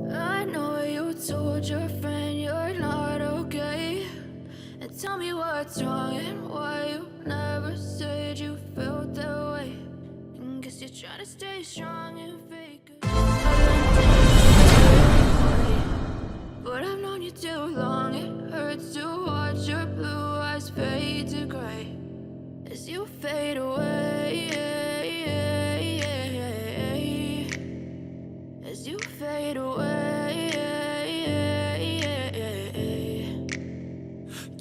I know you told your friend you're not okay. And tell me what's wrong and why you never said you felt that way. And guess you're trying to stay strong and fake it. But I've known you too long. It hurts to watch your blue eyes fade to gray as you fade away. As you fade away.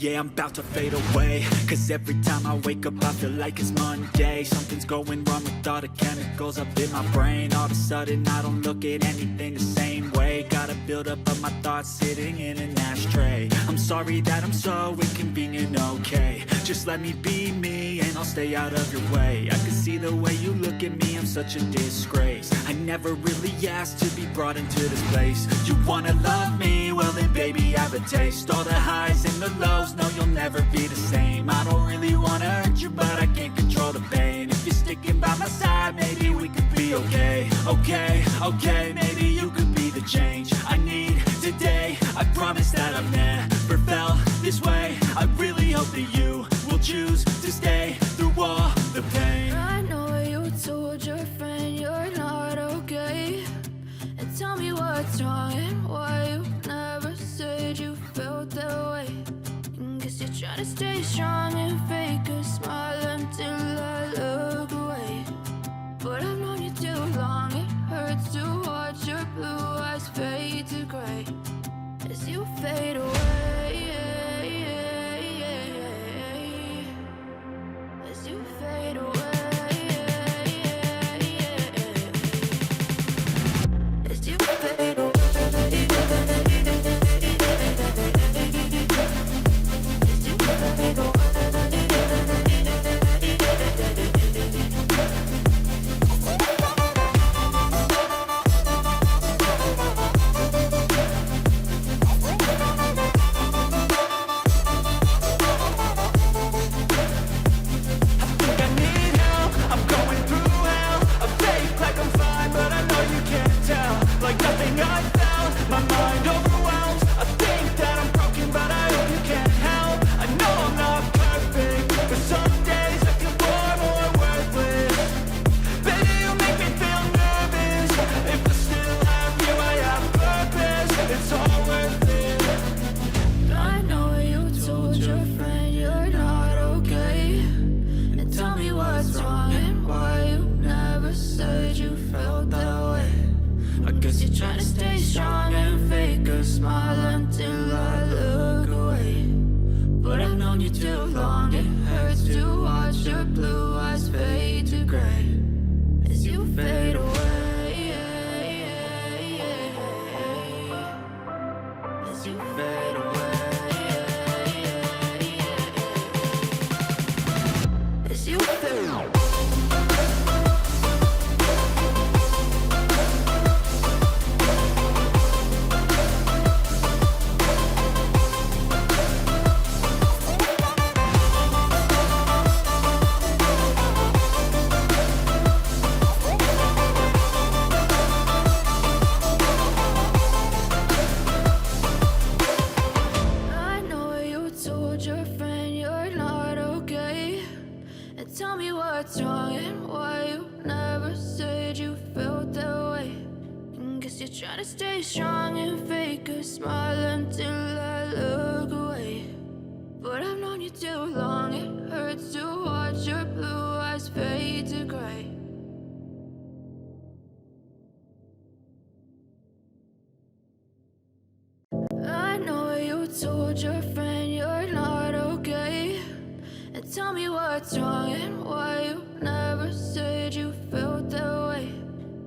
Yeah, I'm about to fade away, cause every time I wake up I feel like it's Monday. Something's going wrong with all the chemicals up in my brain. All of a sudden I don't look at anything the same way. Got a buildup of my thoughts sitting in an ashtray. I'm sorry that I'm so inconvenient, okay. Just let me be me and I'll stay out of your way. I can see the way you look at me, I'm such a disgrace. I never really asked to be brought into this place. You wanna love me? Well then baby I have a taste. All the highs and the lows, no you'll never be the same. I don't really wanna hurt you but I can't control the pain. If you're sticking by my side maybe we could be okay. Okay, maybe you could be the change I need today. I promise that I've never felt this way. I really hope that you will choose to stay through all the pain. I know you told your friend you're not okay. And tell me what's wrong and why you never said you felt that way. And guess you're trying to stay strong and fake a smile until I look away. But I've known you too long. It hurts to watch your blue eyes fade to gray as you fade away. As you fade away. As you fade away. As you fade away. Like nothing I found, my mind overwhelmed. I think that I'm broken, but I hope you can't help. I know I'm not perfect, but some days I feel far more worthless. Baby, you make me feel nervous. If I still have you, I have purpose. It's all worth it. I know you told your friend you're not okay. And tell me what's wrong and why you never said you felt that way. I guess you're trying to stay strong and fake a smile until I look away. But I've known you too long. It hurts to watch your blue eyes fade to gray as you fade away. As you fade away. As you fade away. Tell me what's wrong and why you never said you felt that way. And guess you're trying to stay strong and fake a smile until I look away. But I've known you too long. It hurts to watch your blue eyes fade to gray. I know you told your friend you're not okay. And tell me what's wrong and why you never said you felt that way.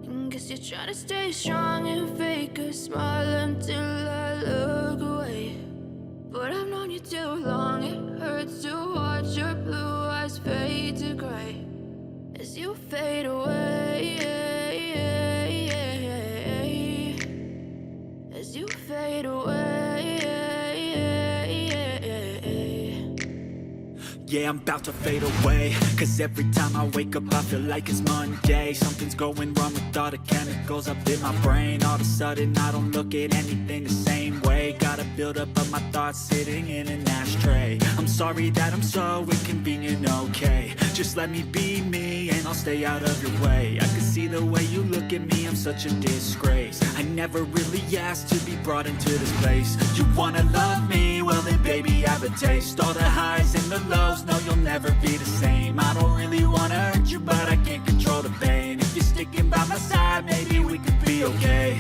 And guess you're trying to stay strong and fake a smile until I look away. But I've known you too long. It hurts to watch your blue eyes fade to gray as you fade away. As you fade away. Yeah, I'm about to fade away. Cause every time I wake up I feel like it's Monday. Something's going wrong with all the chemicals up in my brain. All of a sudden I don't look at anything the same way. Gotta build up of my thoughts sitting in an ashtray. I'm sorry that I'm so inconvenient, okay. Just let me be me and I'll stay out of your way. I can see the way you look at me, I'm such a disgrace. I never really asked to be brought into this place. You wanna love me? Well then baby have a taste. All the highs and the lows, no you'll never be the same. I don't really wanna hurt you but I can't control the pain. If you're sticking by my side maybe we could be okay.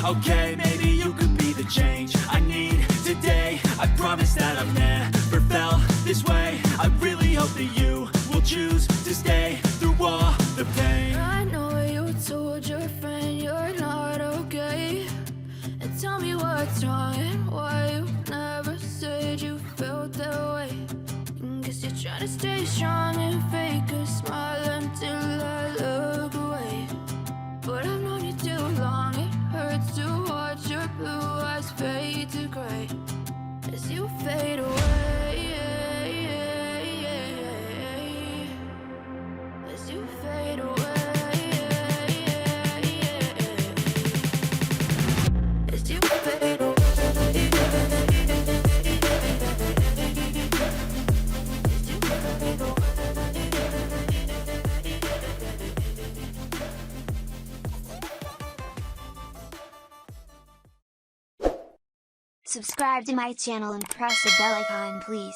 Okay, maybe you could be the change I need today. I promise that I've never felt this way. I really hope that you will choose to stay through all the pain. I know you told your friend you're not okay, and tell me what's wrong and why you never said you felt that way. Guess you're trying to stay strong and fake a smile until I look away. But I've known you too long, it hurts to watch your blue eyes fade to gray as you fade away. As you fade away. As you fade away. Subscribe to my channel and press the bell icon please.